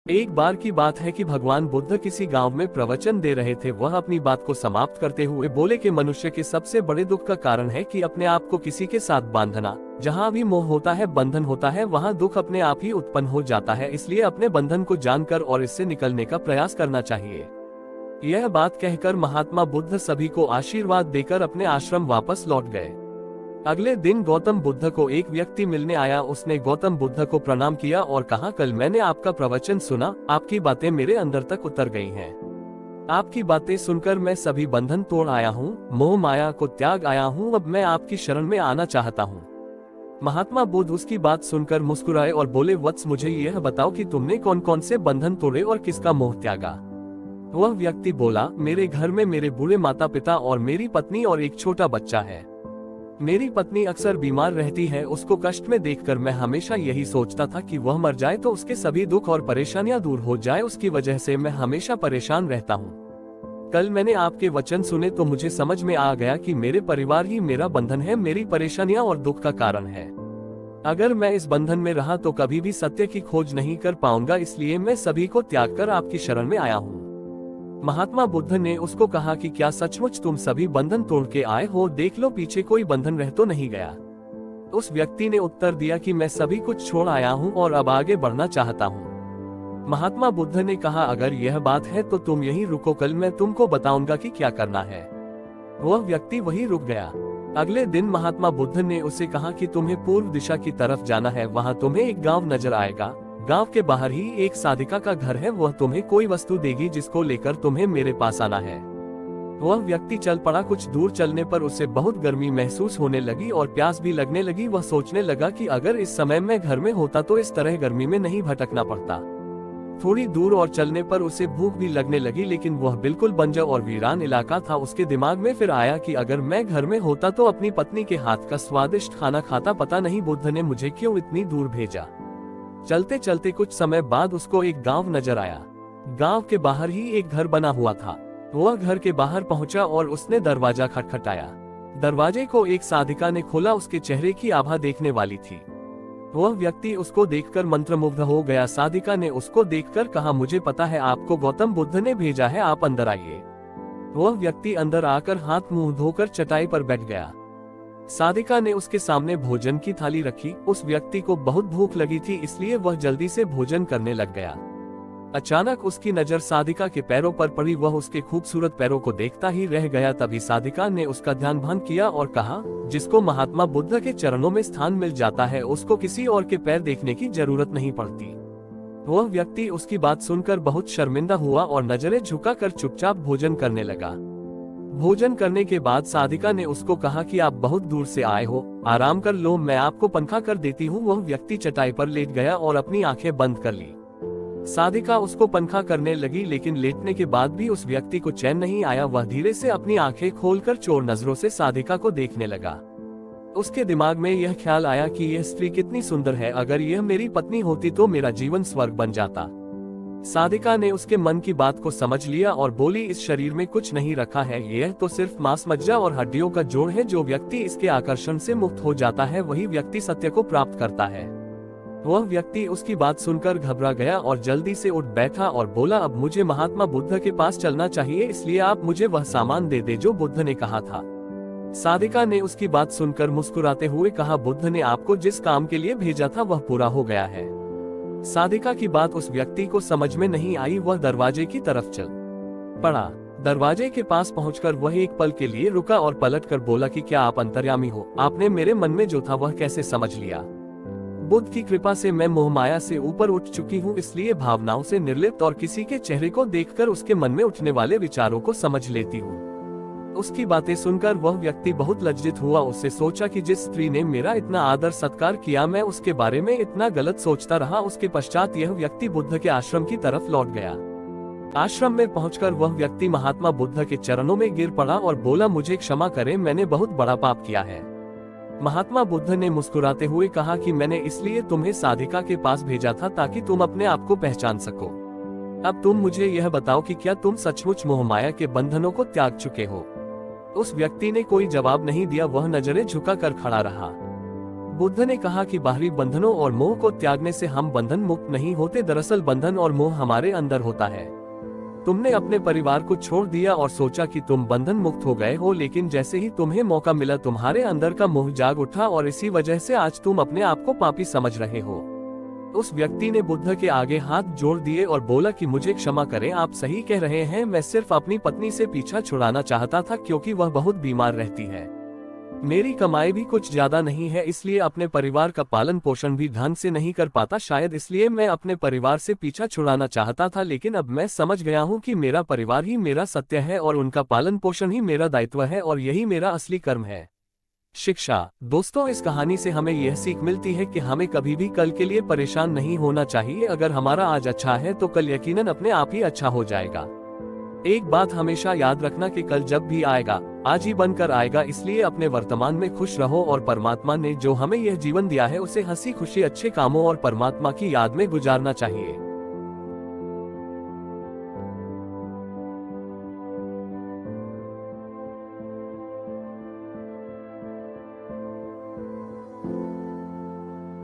एक बार की बात है कि भगवान बुद्ध किसी गांव में प्रवचन दे रहे थे। वह अपनी बात को समाप्त करते हुए बोले कि मनुष्य के सबसे बड़े दुख का कारण है कि अपने आप को किसी के साथ बांधना। जहां भी मोह होता है, बंधन होता है, वहां दुख अपने आप ही उत्पन्न हो जाता है। इसलिए अपने बंधन को जानकर और इससे निकलने का प्रयास करना चाहिए। यह बात कहकर महात्मा बुद्ध सभी को आशीर्वाद देकर अपने आश्रम वापस लौट गए। अगले दिन गौतम बुद्ध को एक व्यक्ति मिलने आया। उसने गौतम बुद्ध को प्रणाम किया और कहा, कल मैंने आपका प्रवचन सुना, आपकी बातें मेरे अंदर तक उतर गई हैं। आपकी बातें सुनकर मैं सभी बंधन तोड़ आया हूँ, मोह माया को त्याग आया हूँ। अब मैं आपकी शरण में आना चाहता हूँ। महात्मा बुद्ध उसकी बात सुनकर मुस्कुराए और बोले, वत्स, मुझे यह बताओ कि तुमने कौन कौन से बंधन तोड़े और किसका मोह त्यागा। वह व्यक्ति बोला, मेरे घर में मेरे बूढ़े माता पिता और मेरी पत्नी और एक छोटा बच्चा है। मेरी पत्नी अक्सर बीमार रहती है। उसको कष्ट में देखकर मैं हमेशा यही सोचता था कि वह मर जाए तो उसके सभी दुख और परेशानियां दूर हो जाए। उसकी वजह से मैं हमेशा परेशान रहता हूँ। कल मैंने आपके वचन सुने तो मुझे समझ में आ गया कि मेरे परिवार ही मेरा बंधन है, मेरी परेशानियां और दुख का कारण है। अगर मैं इस बंधन में रहा तो कभी भी सत्य की खोज नहीं कर पाऊंगा। इसलिए मैं सभी को त्याग कर आपकी शरण में आया हूँ। महात्मा बुद्ध ने उसको कहा कि क्या सचमुच तुम सभी बंधन तोड़ के आए हो? देख लो पीछे कोई बंधन रह तो नहीं गया। उस व्यक्ति ने उत्तर दिया कि मैं सभी कुछ छोड़ आया हूँ और अब आगे बढ़ना चाहता हूँ। महात्मा बुद्ध ने कहा, अगर यह बात है तो तुम यहीं रुको, कल मैं तुमको बताऊंगा कि क्या करना है। वह व्यक्ति वहीं रुक गया। अगले दिन महात्मा बुद्ध ने उसे कहा कि तुम्हें पूर्व दिशा की तरफ जाना है। वहां तुम्हें एक गांव नजर आएगा। गांव के बाहर ही एक साधिका का घर है। वह तुम्हें कोई वस्तु देगी जिसको लेकर तुम्हें मेरे पास आना है। वह व्यक्ति चल पड़ा। कुछ दूर चलने पर उसे बहुत गर्मी महसूस होने लगी और प्यास भी लगने लगी। वह सोचने लगा कि अगर इस समय मैं घर में होता तो इस तरह गर्मी में नहीं भटकना पड़ता। थोड़ी दूर और चलने पर उसे भूख भी लगने लगी, लेकिन वह बिल्कुल बंजर और वीरान इलाका था। उसके दिमाग में फिर आया कि अगर मैं घर में होता तो अपनी पत्नी के हाथ का स्वादिष्ट खाना खाता। पता नहीं बुद्ध ने मुझे क्यों इतनी दूर भेजा। चलते चलते कुछ समय बाद उसको एक गांव नजर आया। गांव के बाहर ही एक घर बना हुआ था। वह घर के बाहर पहुंचा और उसने दरवाजा खटखटाया। दरवाजे को एक साधिका ने खोला। उसके चेहरे की आभा देखने वाली थी। वह व्यक्ति उसको देखकर मंत्रमुग्ध हो गया। साधिका ने उसको देखकर कहा, मुझे पता है आपको गौतम बुद्ध ने भेजा है, आप अंदर आइए। वह व्यक्ति अंदर आकर हाथ मुंह धोकर चटाई पर बैठ गया। साधिका ने उसके सामने भोजन की थाली रखी। उस व्यक्ति को बहुत भूख लगी थी, इसलिए वह जल्दी से भोजन करने लग गया। अचानक उसकी नजर साधिका के पैरों पर पड़ी। वह उसके खूबसूरत पैरों को देखता ही रह गया। तभी साधिका ने उसका ध्यान भंग किया और कहा, जिसको महात्मा बुद्ध के चरणों में स्थान मिल जाता है उसको किसी और के पैर देखने की जरूरत नहीं पड़ती। वह व्यक्ति उसकी बात सुनकर बहुत शर्मिंदा हुआ और नजरें झुकाकर चुपचाप भोजन करने लगा। भोजन करने के बाद साधिका ने उसको कहा कि आप बहुत दूर से आए हो, आराम कर लो, मैं आपको पंखा कर देती हूँ। वह व्यक्ति चटाई पर लेट गया और अपनी आंखें बंद कर ली। साधिका उसको पंखा करने लगी, लेकिन लेटने के बाद भी उस व्यक्ति को चैन नहीं आया। वह धीरे से अपनी आंखें खोलकर चोर नजरों से साधिका को देखने लगा। उसके दिमाग में यह ख्याल आया कि यह स्त्री कितनी सुंदर है। अगर यह मेरी पत्नी होती तो मेरा जीवन स्वर्ग बन जाता। साधिका ने उसके मन की बात को समझ लिया और बोली, इस शरीर में कुछ नहीं रखा है, यह तो सिर्फ मांस मज्जा और हड्डियों का जोड़ है। जो व्यक्ति इसके आकर्षण से मुक्त हो जाता है वही व्यक्ति सत्य को प्राप्त करता है। वह व्यक्ति उसकी बात सुनकर घबरा गया और जल्दी से उठ बैठा और बोला, अब मुझे महात्मा बुद्ध के पास चलना चाहिए, इसलिए आप मुझे वह सामान दे दे जो बुद्ध ने कहा था। साधिका ने उसकी बात सुनकर मुस्कुराते हुए कहा, बुद्ध ने आपको जिस काम के लिए भेजा था वह पूरा हो गया है। साधिका की बात उस व्यक्ति को समझ में नहीं आई। वह दरवाजे की तरफ चल पड़ा। दरवाजे के पास पहुंचकर वह एक पल के लिए रुका और पलटकर बोला कि क्या आप अंतर्यामी हो? आपने मेरे मन में जो था वह कैसे समझ लिया? बुद्ध की कृपा से मैं मोहमाया से ऊपर उठ चुकी हूँ, इसलिए भावनाओं से निर्लिप्त और किसी के चेहरे को देखकर उसके मन में उठने वाले विचारों को समझ लेती हूँ। उसकी बातें सुनकर वह व्यक्ति बहुत लज्जित हुआ। उससे सोचा कि जिस स्त्री ने मेरा इतना आदर सत्कार किया, मैं उसके बारे में इतना गलत सोचता रहा। उसके पश्चात यह व्यक्ति बुद्ध के आश्रम की तरफ लौट गया। आश्रम में पहुंचकर वह व्यक्ति महात्मा बुद्ध के चरणों में गिर पड़ा और बोला, मुझे क्षमा करें, मैंने बहुत बड़ा पाप किया है। महात्मा बुद्ध ने मुस्कुराते हुए कहा कि मैंने इसलिए तुम्हें साधिका के पास भेजा था ताकि तुम अपने आप को पहचान सको। अब तुम मुझे यह बताओ कि क्या तुम सचमुच मोहमाया के बंधनों को त्याग चुके हो? उस व्यक्ति ने कोई जवाब नहीं दिया। वह नजरें झुकाकर खड़ा रहा। बुद्ध ने कहा कि बाहरी बंधनों और मोह को त्यागने से हम बंधन मुक्त नहीं होते, दरअसल बंधन और मोह हमारे अंदर होता है। तुमने अपने परिवार को छोड़ दिया और सोचा कि तुम बंधन मुक्त हो गए हो, लेकिन जैसे ही तुम्हें मौका मिला तुम्हारे अंदर का मोह जाग उठा और इसी वजह से आज तुम अपने आप को पापी समझ रहे हो। उस व्यक्ति ने बुद्ध के आगे हाथ जोड़ दिए और बोला कि मुझे क्षमा करें, आप सही कह रहे हैं, मैं सिर्फ अपनी पत्नी से पीछा छुड़ाना चाहता था क्योंकि वह बहुत बीमार रहती है। मेरी कमाई भी कुछ ज्यादा नहीं है, इसलिए अपने परिवार का पालन पोषण भी ढंग से नहीं कर पाता, शायद इसलिए मैं अपने परिवार से पीछा छुड़ाना चाहता था, लेकिन अब मैं समझ गया हूँ कि मेरा परिवार ही मेरा सत्य है और उनका पालन पोषण ही मेरा दायित्व है और यही मेरा असली कर्म है। शिक्षा। दोस्तों, इस कहानी से हमें यह सीख मिलती है कि हमें कभी भी कल के लिए परेशान नहीं होना चाहिए। अगर हमारा आज अच्छा है तो कल यकीनन अपने आप ही अच्छा हो जाएगा। एक बात हमेशा याद रखना कि कल जब भी आएगा आज ही बनकर आएगा, इसलिए अपने वर्तमान में खुश रहो और परमात्मा ने जो हमें यह जीवन दिया है उसे हंसी खुशी अच्छे कामों और परमात्मा की याद में गुजारना चाहिए।